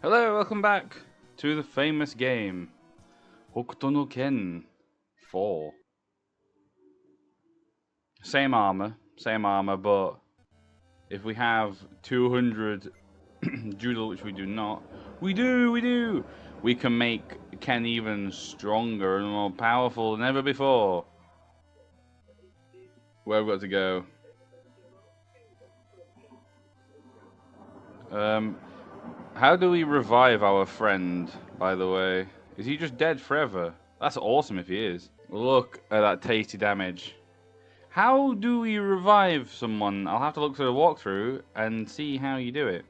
Hello, welcome back to the famous game, Hokuto no Ken 4. Same armor, but if we have 200 Judo, which we do not, we do! We can make Ken even stronger and more powerful than ever before. Where have we got to go? How do we revive our friend, by the way? Is he just dead forever? That's awesome if he is. Look at that tasty damage. How do we revive someone? I'll have to look through the walkthrough and see how you do it.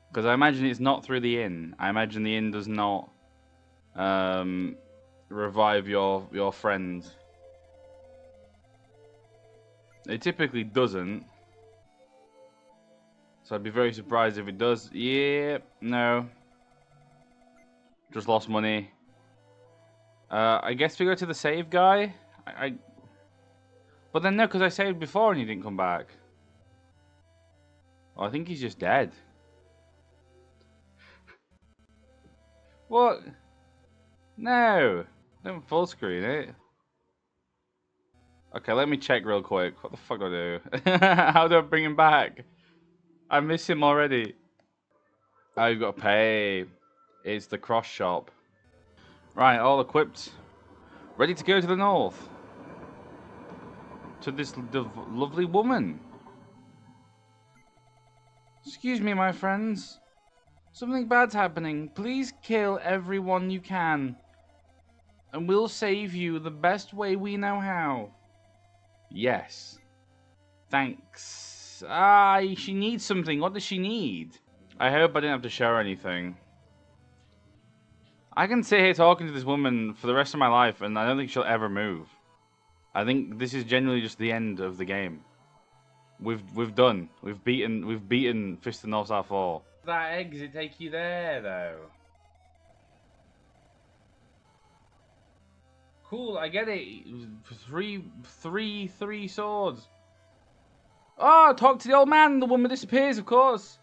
Because I imagine it's not through the inn. I imagine the inn does not revive your friend. It typically doesn't. So I'd be very surprised if it does. Yeah, no. Just lost money. I guess we go to the save guy. But then no, because I saved before and he didn't come back. Oh, I think he's just dead. What? No. Don't full screen it. Okay, let me check real quick. What the fuck do I do? How do I bring him back? I miss him already. Oh, you've got to pay. It's the cross shop. Right, all equipped. Ready to go to the north. To this lovely woman. Excuse me, my friends. Something bad's happening. Please kill everyone you can. And we'll save you the best way we know how. Yes. Thanks. She needs something. What does she need? I hope I didn't have to show her anything. I can sit here talking to this woman for the rest of my life, and I don't think she'll ever move. I think this is generally just the end of the game. We've done. We've beaten Fist of North Star 4. That exit take you there though. Cool, I get it. Three swords. Oh, talk to the old man. The woman disappears, of course.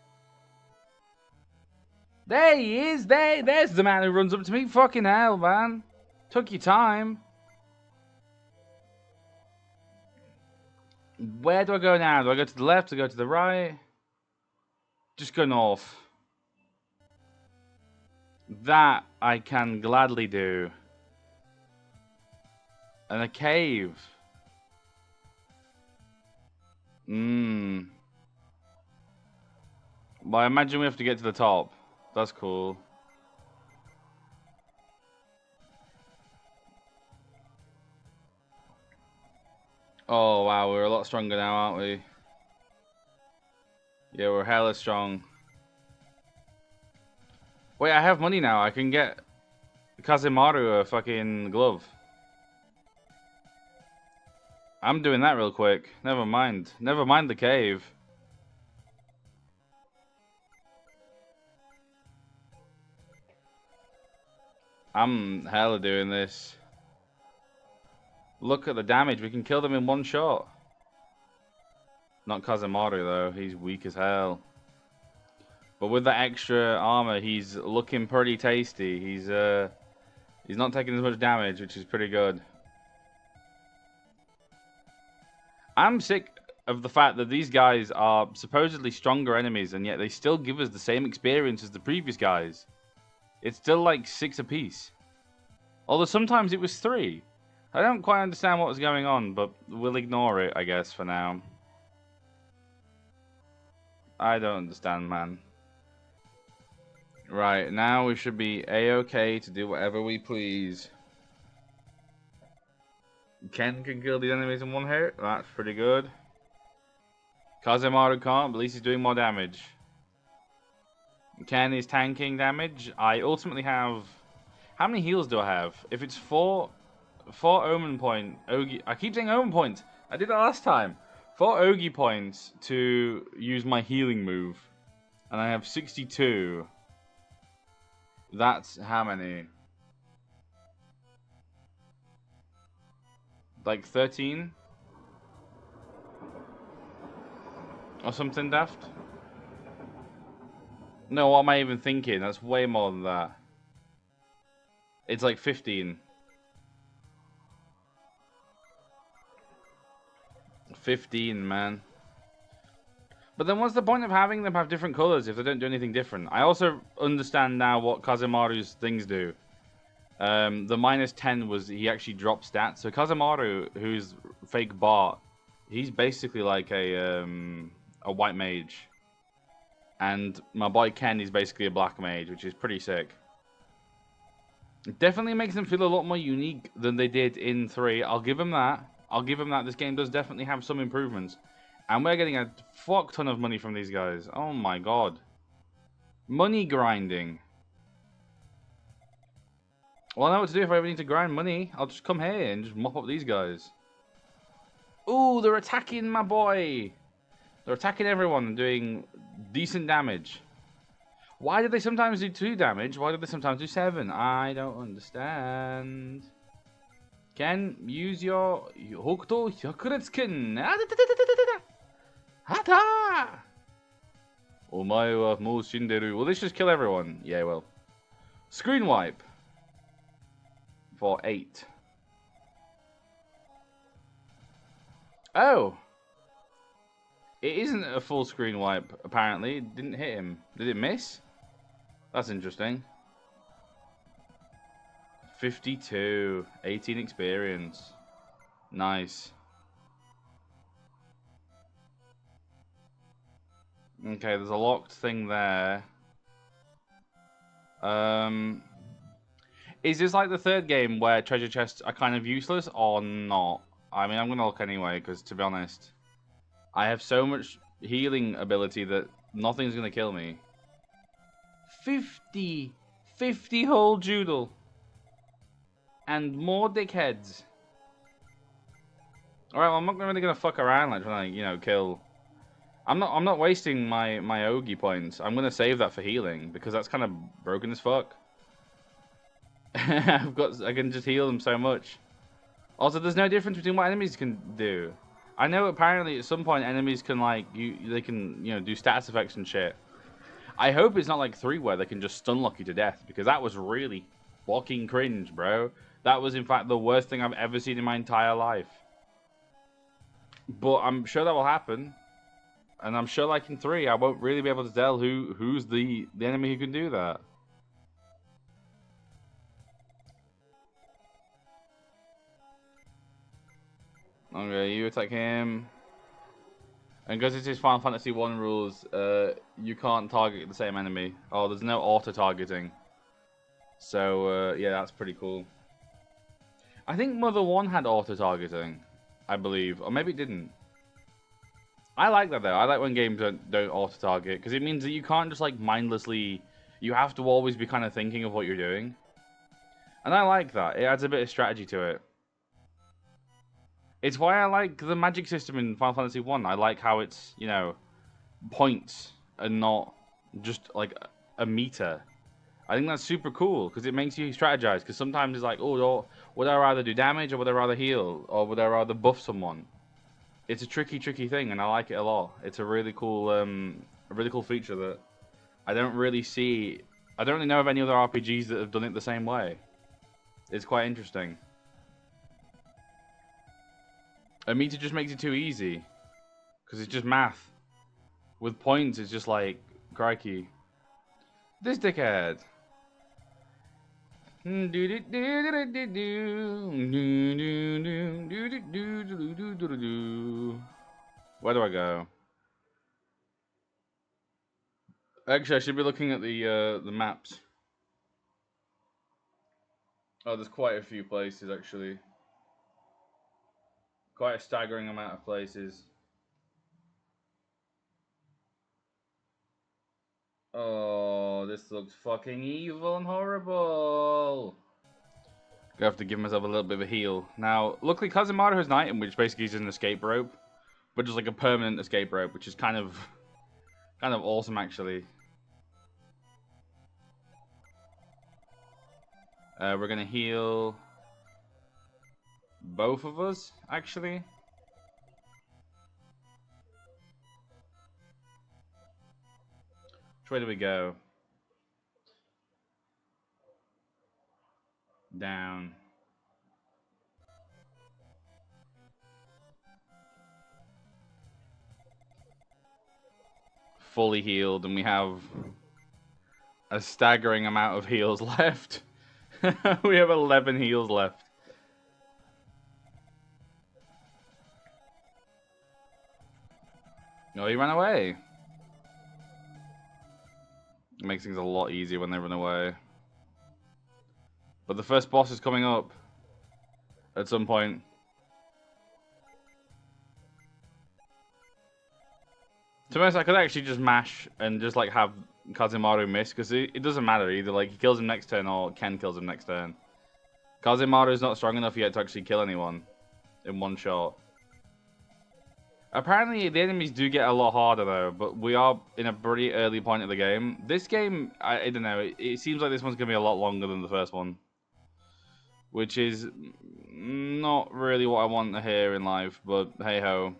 There he is. There's the man who runs up to me. Fucking hell, man. Took your time. Where do I go now? Do I go to the left? Do I go to the right? Just go north. That I can gladly do. And a cave. Well, I imagine we have to get to the top. That's cool. Oh, wow, we're a lot stronger now, aren't we? Yeah, we're hella strong. Wait, I have money now. I can get Kazimaru a fucking glove. I'm doing that real quick. Never mind. Never mind the cave. I'm hella doing this. Look at the damage. We can kill them in one shot. Not Kazimaru, though. He's weak as hell. But with that extra armor, he's looking pretty tasty. He's not taking as much damage, which is pretty good. I'm sick of the fact that these guys are supposedly stronger enemies, and yet they still give us the same experience as the previous guys. It's still like 6 apiece. Although sometimes it was 3. I don't quite understand what was going on, but we'll ignore it, I guess, for now. I don't understand, man. Right, now we should be A-okay to do whatever we please. Ken can kill these enemies in one hit. That's pretty good. Kazimaru can't, but at least he's doing more damage. Ken is tanking damage. I ultimately have... How many heals do I have? If it's 4 Omen point... I keep saying Omen points. I did that last time. 4 Ogi points to use my healing move. And I have 62. That's how many? Like 13? Or something daft? No, what am I even thinking? That's way more than that. It's like 15. 15, man. But then what's the point of having them have different colors if they don't do anything different? I also understand now what Kazemaru's things do. The -10 was he actually dropped stats. So Kazemaru, who's fake Bart, he's basically like a white mage. And my boy Ken is basically a black mage, which is pretty sick. It definitely makes them feel a lot more unique than they did in 3. I'll give them that. I'll give them that. This game does definitely have some improvements. And we're getting a fuck ton of money from these guys. Oh my god. Money grinding. Well, I know what to do if I ever need to grind money. I'll just come here and just mop up these guys. Ooh, they're attacking my boy. They're attacking everyone and doing decent damage. Why do they sometimes do 2 damage? Why do they sometimes do 7? I don't understand. Ken, use your Hokuto Hyakuretsuken. Hata! Omae wa mou shinderu. Well, let's just kill everyone. Yeah, well. Screen wipe. For 8. Oh! It isn't a full screen wipe, apparently. It didn't hit him. Did it miss? That's interesting. 52. 18 experience. Nice. Okay, there's a locked thing there. Is this like the 3rd game where treasure chests are kind of useless or not? I mean, I'm going to look anyway, because to be honest, I have so much healing ability that nothing's going to kill me. 50 whole Joodle. And more dickheads. Alright, well, I'm not really going to fuck around like trying to, you know, kill. I'm not wasting my Ogi points. I'm going to save that for healing because that's kind of broken as fuck. I can just heal them so much. Also, there's no difference between what enemies can do. I know apparently at some point enemies can like they can, you know, do status effects and shit. I hope it's not like 3 where they can just stun lock you to death because that was really fucking cringe, bro. That was in fact the worst thing I've ever seen in my entire life. But I'm sure that will happen. And I'm sure like in 3 I won't really be able to tell who's the enemy who can do that. Okay, you attack him. And because it's his Final Fantasy 1 rules, you can't target the same enemy. Oh, there's no auto-targeting. So, yeah, that's pretty cool. I think Mother 1 had auto-targeting, I believe. Or maybe it didn't. I like that, though. I like when games don't auto-target, because it means that you can't just, like, mindlessly... You have to always be kind of thinking of what you're doing. And I like that. It adds a bit of strategy to it. It's why I like the magic system in Final Fantasy 1. I like how it's, you know, points and not just, like, a meter. I think that's super cool, because it makes you strategize. Because sometimes it's like, oh, would I rather do damage, or would I rather heal? Or would I rather buff someone? It's a tricky thing, and I like it a lot. It's a really cool feature that I don't really see. I don't really know of any other RPGs that have done it the same way. It's quite interesting. A meter just makes it too easy. Because it's just math. With points, it's just like, crikey. This dickhead. Where do I go? Actually, I should be looking at the maps. Oh, there's quite a few places, actually. Quite a staggering amount of places. Oh, this looks fucking evil and horrible. Gonna have to give myself a little bit of a heal. Now, luckily Kazemaru has an item which basically is an escape rope. But just like a permanent escape rope, which is kind of awesome actually. We're gonna heal both of us, actually. Where do we go? Down. Fully healed, and we have a staggering amount of heals left. We have 11 heals left. No, he ran away. It makes things a lot easier when they run away. But the first boss is coming up at some point. To be honest, I could actually just mash and just like have Kazumaru miss, because it doesn't matter either. Like, he kills him next turn or Ken kills him next turn. Kazumaru is not strong enough yet to actually kill anyone in one shot. Apparently, the enemies do get a lot harder though, but we are in a pretty early point of the game. This game, I don't know, it seems like this one's going to be a lot longer than the first one. Which is not really what I want to hear in life, but hey ho.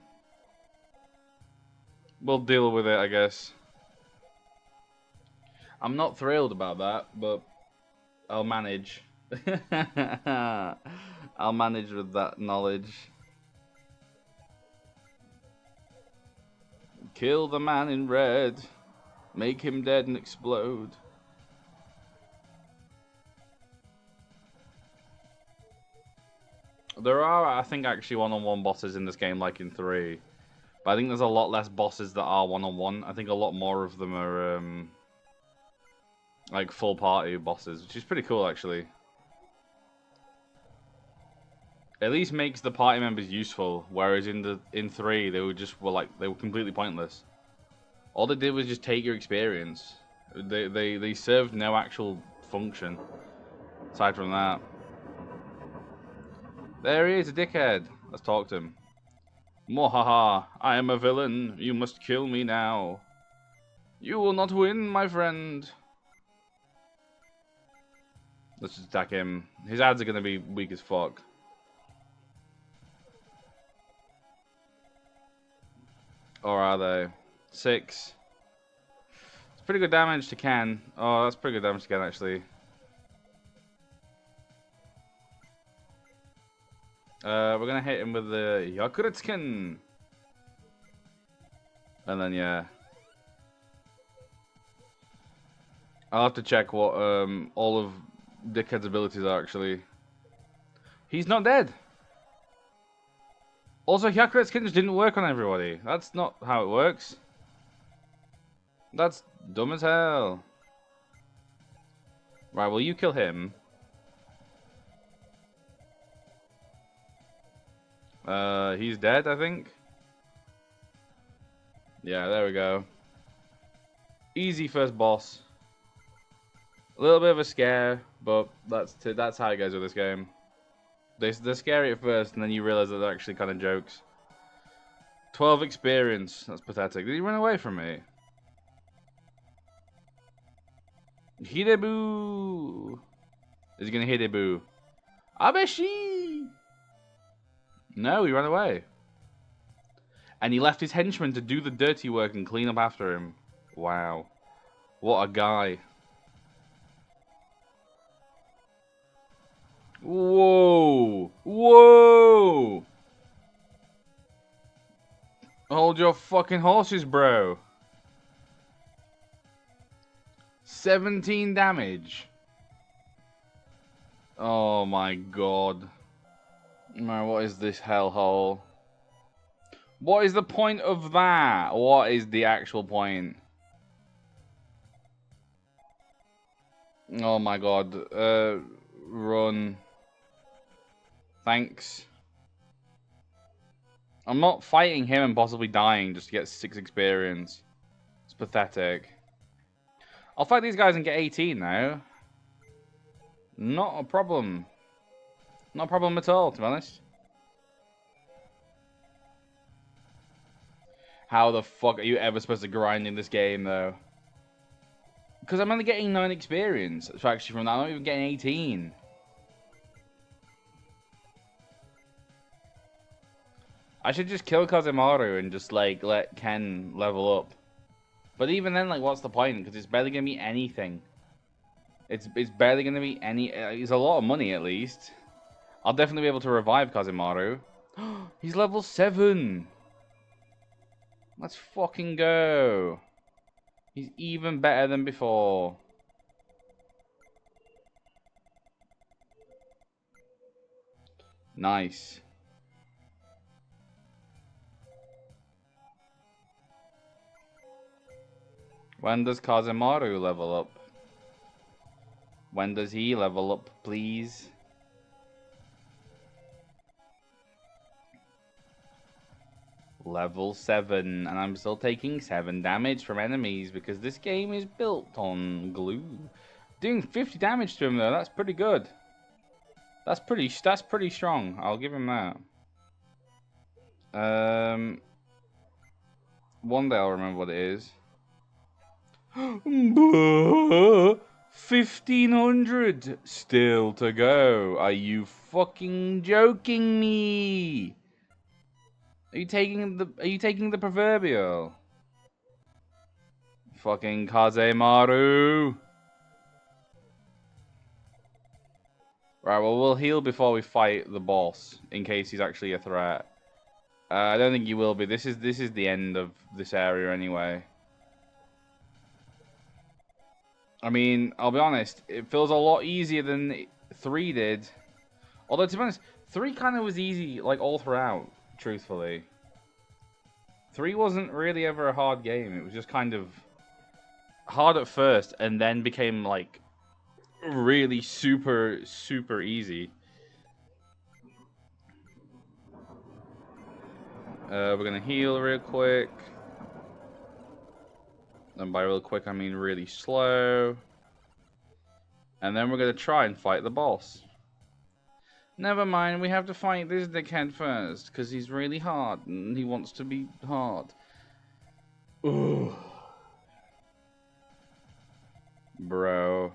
We'll deal with it, I guess. I'm not thrilled about that, but I'll manage. I'll manage with that knowledge. Kill the man in red. Make him dead and explode. There are, I think, actually one-on-one bosses in this game, like in 3. But I think there's a lot less bosses that are one-on-one. I think a lot more of them are, like, full party bosses, which is pretty cool, actually. At least makes the party members useful, whereas in 3, they were completely pointless. All they did was just take your experience. They served no actual function, aside from that. There he is, a dickhead. Let's talk to him. Mohaha, I am a villain. You must kill me now. You will not win, my friend. Let's just attack him. His ads are going to be weak as fuck. Or are they? 6. It's pretty good damage to Ken. Oh, that's pretty good damage to Ken, actually. We're gonna hit him with the Yakuritsuken. And then, yeah. I'll have to check what all of Dickhead's abilities are, actually. He's not dead. Also, Yakuritsuken just didn't work on everybody. That's not how it works. That's dumb as hell. Right, well, you kill him. He's dead, I think. Yeah, there we go. Easy first boss. A little bit of a scare, but that's how it goes with this game. They're scary at first, and then you realize that they're actually kind of jokes. 12 experience. That's pathetic. Did he run away from me? Hidebu! Is he gonna Hidebu? Abeshi! No, he ran away. And he left his henchmen to do the dirty work and clean up after him. Wow. What a guy. Whoa! Whoa! Hold your fucking horses, bro. 17 damage. Oh my god. Man, what is this hellhole? What is the point of that? What is the actual point? Oh my god. Run. Thanks. I'm not fighting him and possibly dying just to get 6 experience. It's pathetic. I'll fight these guys and get 18 now. Not a problem. Not a problem at all, to be honest. How the fuck are you ever supposed to grind in this game, though? Because I'm only getting 9 experience. So actually from that, I'm not even getting 18. I should just kill Kazumaru and just, like, let Ken level up. But even then, like, what's the point? Because it's barely gonna be anything. It's barely gonna be any. It's a lot of money at least. I'll definitely be able to revive Kazemaru. He's level 7. Let's fucking go. He's even better than before. Nice. When does Kazemaru level up? When does he level up, please? Level 7, and I'm still taking 7 damage from enemies because this game is built on glue. Doing 50 damage to him though, that's pretty good. That's pretty strong. I'll give him that. One day I'll remember what it is. 1500 still to go. Are you fucking joking me? Are you taking the proverbial? Fucking Kazemaru. Right, well, we'll heal before we fight the boss in case he's actually a threat. I don't think he will be. This is the end of this area anyway. I mean, I'll be honest, it feels a lot easier than 3 did. Although, to be honest, 3 kind of was easy, like, all throughout, truthfully. 3 wasn't really ever a hard game. It was just kind of hard at first, and then became, like, really super, super easy. We're gonna heal real quick. And by real quick, I mean really slow. And then we're gonna try and fight the boss. Never mind, we have to fight this dickhead first, because he's really hard, and he wants to be hard. Ooh. Bro.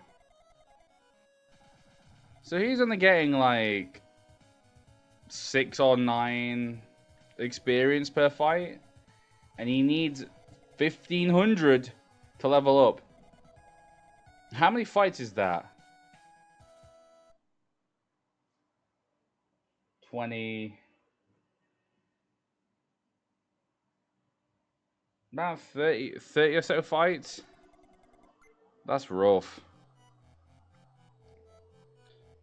So he's only getting, like, 6 or 9 experience per fight, and he needs 1500 to level up. How many fights is that? 20. About 30 or so fights. That's rough.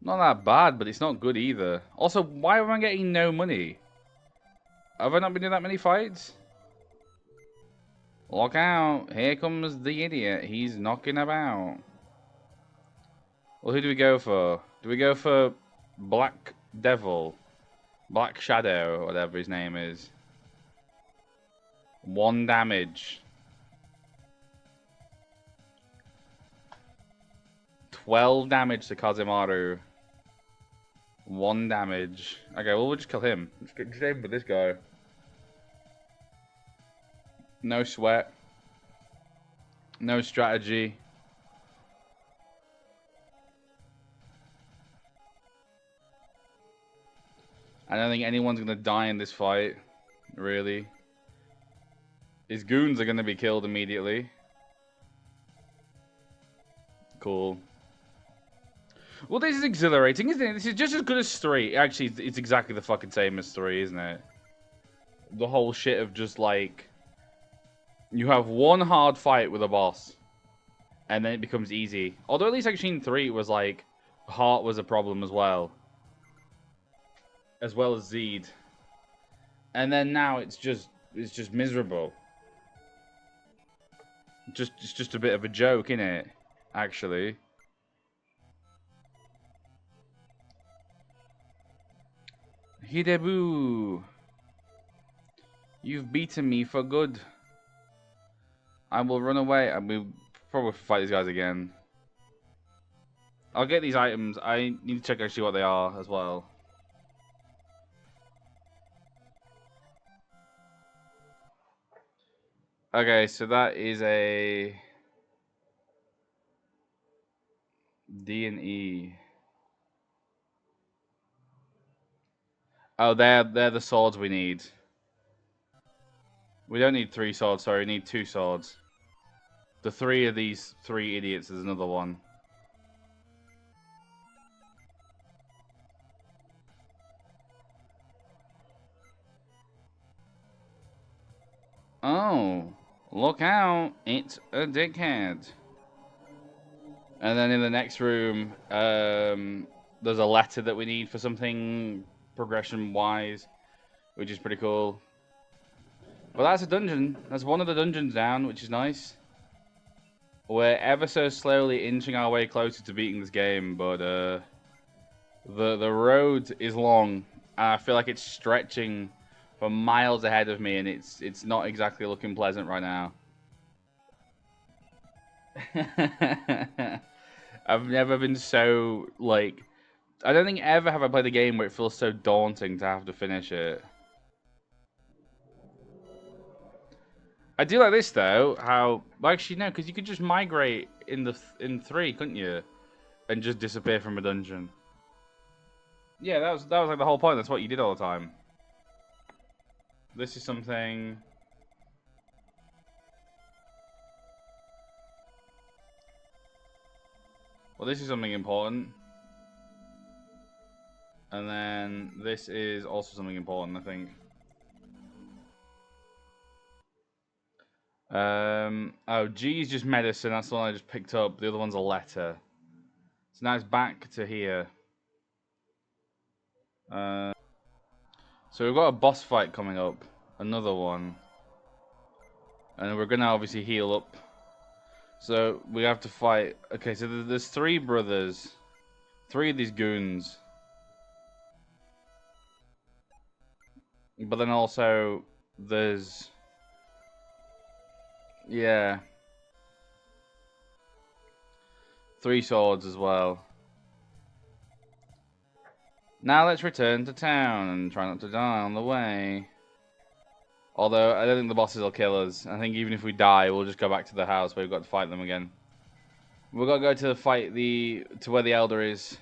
Not that bad, but it's not good either. Also, why am I getting no money? Have I not been doing that many fights? Look out. Here comes the idiot. He's knocking about. Well, who do we go for? Do we go for Black Devil? Black Shadow, or whatever his name is. 1 damage. 12 damage to Kazemaru. 1 damage. Okay, well, we'll just kill him. Just aim for this guy. No sweat. No strategy. I don't think anyone's gonna die in this fight. Really. His goons are gonna be killed immediately. Cool. Well, this is exhilarating, isn't it? This is just as good as 3. Actually, it's exactly the fucking same as 3, isn't it? The whole shit of just, like... You have 1 hard fight with a boss. And then it becomes easy. Although at least actually in 3 it was, like... Heart was a problem as well. As well as Zed. And then now it's just miserable. It's just a bit of a joke, innit? Actually. Hidebu, you've beaten me for good. I will run away and we'll probably fight these guys again. I'll get these items. I need to check actually what they are as well. Okay, so that is a D and E. Oh, they're the swords we need. We don't need 3 swords, sorry, we need 2 swords. The three of these three idiots is another one. Oh, look out. It's a dickhead. And then in the next room, there's a letter that we need for something progression-wise, which is pretty cool. Well, that's a dungeon. That's one of the dungeons down, which is nice. We're ever so slowly inching our way closer to beating this game, but the road is long, and I feel like it's stretching for miles ahead of me, and it's not exactly looking pleasant right now. I've never been so, like... I don't think ever have I played a game where it feels so daunting to have to finish it. I do like this, though, how... Well, actually, no, because you could just migrate in 3, couldn't you? And just disappear from a dungeon. Yeah, that was like the whole point. That's what you did all the time. This is something... Well, this is something important. And then this is also something important, I think. Oh, G is just medicine. That's the one I just picked up. The other one's a letter. So now it's back to here. So we've got a boss fight coming up. Another one. And we're going to obviously heal up. So we have to fight... Okay, so there's 3 brothers. 3 of these goons. But then also there's... Yeah. 3 swords as well. Now let's return to town and try not to die on the way. Although, I don't think the bosses will kill us. I think even if we die, we'll just go back to the house where we've got to fight them again. We've got to go to fight to where the Elder is.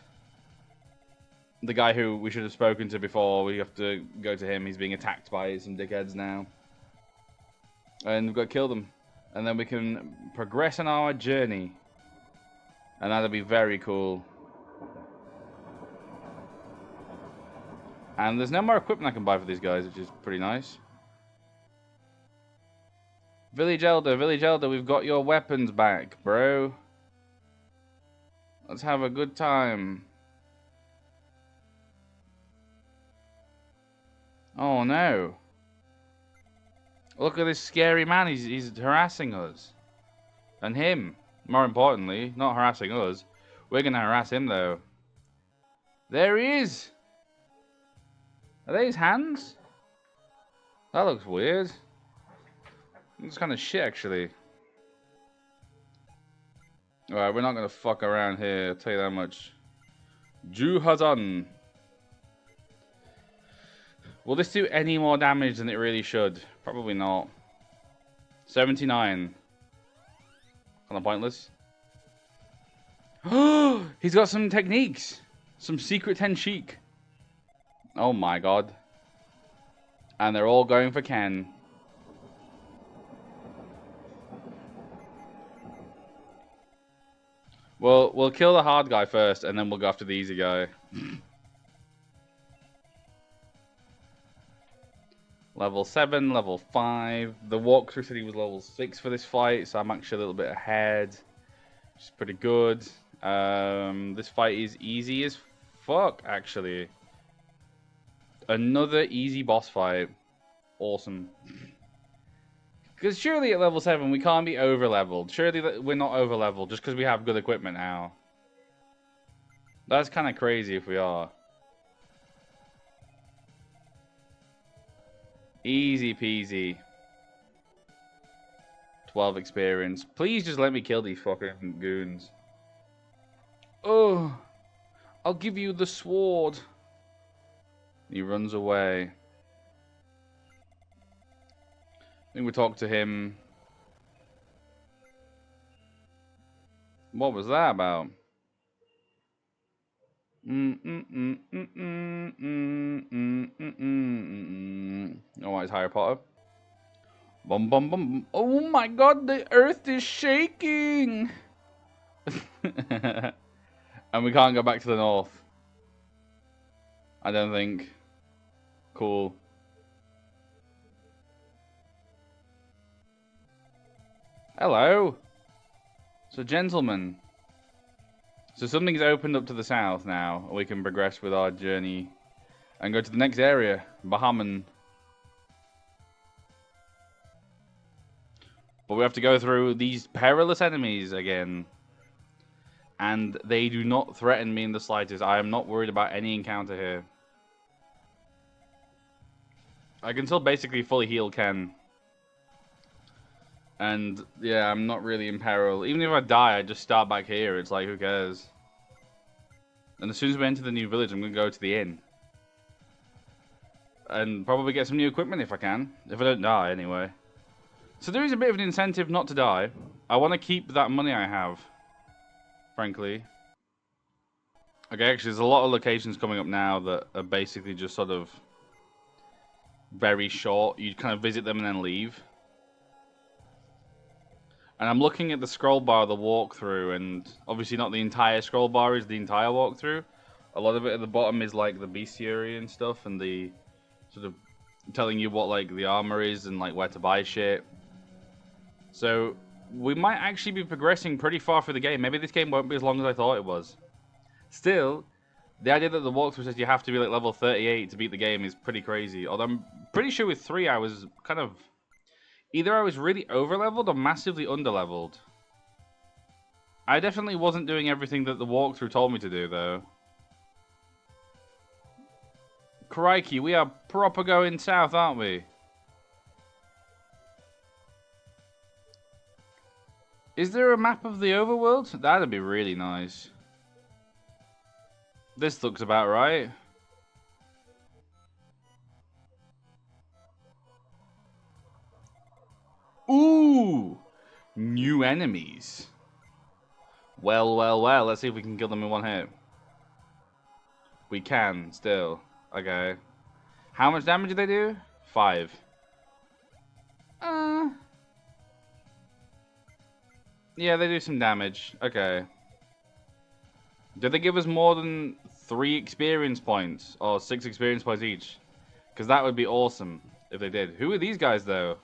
The guy who we should have spoken to before, we have to go to him. He's being attacked by some dickheads now. And we've got to kill them. And then we can progress on our journey. And that'll be very cool. And there's no more equipment I can buy for these guys, which is pretty nice. Village Elder, we've got your weapons back, bro. Let's have a good time. Oh no. Look at this scary man, he's harassing us. And him, more importantly, not harassing us. We're gonna harass him though. There he is! Are they his hands? That looks weird. Looks kind of shit actually. Alright, we're not gonna fuck around here, I'll tell you that much. Juhazan. Will this do any more damage than it really should? Probably not. 79. Kind of pointless. Oh, he's got some techniques. Some secret Tenshik. Oh my god. And they're all going for Ken. Well, we'll kill the hard guy first, and then we'll go after the easy guy. Level 7, level 5. The walkthrough said he was level 6 for this fight, so I'm actually a little bit ahead. Which is pretty good. This fight is easy as fuck, actually. Another easy boss fight. Awesome. Because surely at level 7 we can't be over-leveled. Surely we're not over-leveled just because we have good equipment now. That's kind of crazy if we are. Easy peasy. 12 experience. Please just let me kill these fucking goons. Oh, I'll give you the sword. He runs away. I think we talked to him. What was that about? Oh, it's Harry Potter. Bum bum bum. Oh my god, the earth is shaking! And we can't go back to the north. I don't think. Cool. Hello. So, gentlemen. So something's opened up to the south now. We can progress with our journey and go to the next area, Bahaman. But we have to go through these perilous enemies again. And they do not threaten me in the slightest. I am not worried about any encounter here. I can still basically fully heal Ken. And yeah, I'm not really in peril. Even if I die, I just start back here. It's like, who cares? And as soon as we enter the new village, I'm going to go to the inn. And probably get some new equipment if I can. If I don't die, anyway. So there is a bit of an incentive not to die. I want to keep that money I have. Frankly. Okay, actually, there's a lot of locations coming up now that are basically just sort of very short. You kind of visit them and then leave. And I'm looking at the scroll bar of the walkthrough, and obviously not the entire scroll bar is the entire walkthrough. A lot of it at the bottom is like the bestiary and stuff, and the sort of telling you what like the armor is and like where to buy shit. So we might actually be progressing pretty far through the game. Maybe this game won't be as long as I thought it was. Still, the idea that the walkthrough says you have to be like level 38 to beat the game is pretty crazy. Although I'm pretty sure with 3 I was kind of... Either I was really over-leveled or massively under-leveled. I definitely wasn't doing everything that the walkthrough told me to do, though. Crikey, we are proper going south, aren't we? Is there a map of the overworld? That'd be really nice. This looks about right. Ooh! New enemies. Well, well, well. Let's see if we can kill them in one hit. We can, still. Okay. How much damage do they do? 5. Yeah, they do some damage. Okay. Did they give us more than 3 experience points? Or 6 experience points each? Because that would be awesome if they did. Who are these guys, though?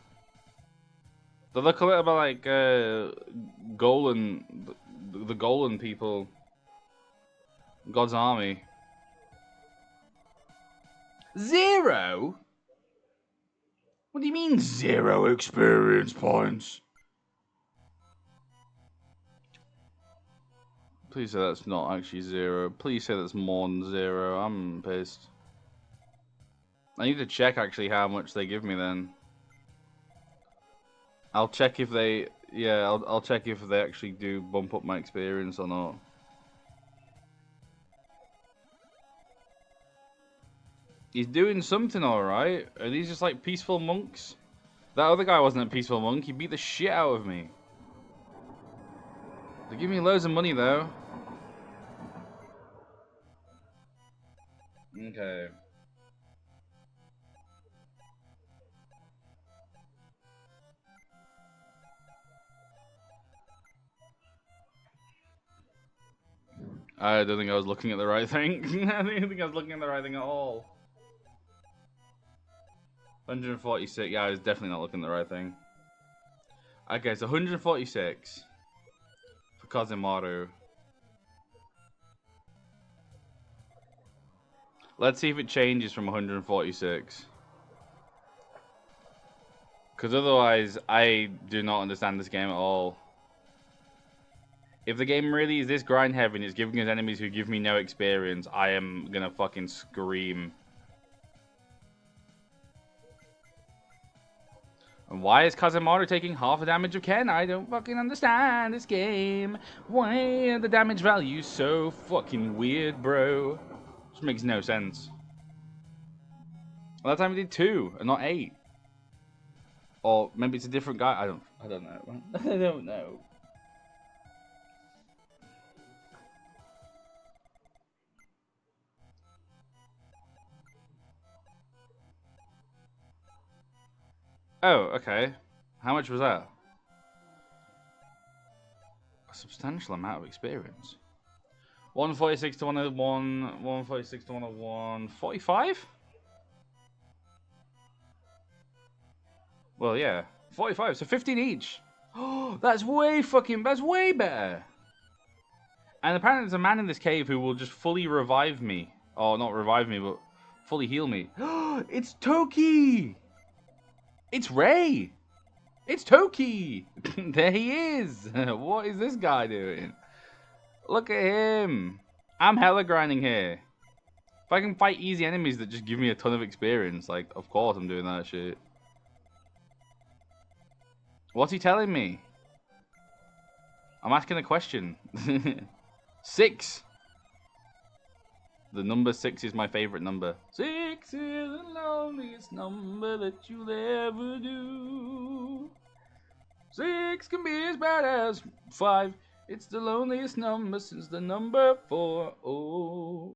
They look a little bit like Golan, the Golan people. God's army. 0? What do you mean 0 experience points? Please say that's not actually 0. Please say that's more than 0. I'm pissed. I need to check actually how much they give me then. I'll check if they... Yeah, I'll check if they actually do bump up my experience or not. He's doing something alright. Are these just like peaceful monks? That other guy wasn't a peaceful monk. He beat the shit out of me. They give me loads of money though. Okay. I don't think I was looking at the right thing. I don't think I was looking at the right thing at all. 146. Yeah, I was definitely not looking at the right thing. Okay, so 146 for Kazimaru. Let's see if it changes from 146. Because otherwise, I do not understand this game at all. If the game really is this grind heavy and it's giving us enemies who give me no experience, I am gonna fucking scream. And why is Kazimaru taking half the damage of Ken? I don't fucking understand this game. Why are the damage values so fucking weird, bro? Just makes no sense. Well, that time we did 2 and not 8. Or maybe it's a different guy. I don't know. I don't know. Oh, okay. How much was that? A substantial amount of experience. 146 to 101, 146 to 101, 45? Well, yeah, 45, so 15 each. Oh, that's way better. And apparently there's a man in this cave who will just fully revive me. Oh, not revive me, but fully heal me. It's Toki! It's Ray! It's Toki! There he is! What is this guy doing? Look at him! I'm hella grinding here. If I can fight easy enemies that just give me a ton of experience, like, of course I'm doing that shit. What's he telling me? I'm asking a question. 6! The number 6 is my favorite number. 6 is the loneliest number that you'll ever do. 6 can be as bad as 5. It's the loneliest number since the number 4. Oh.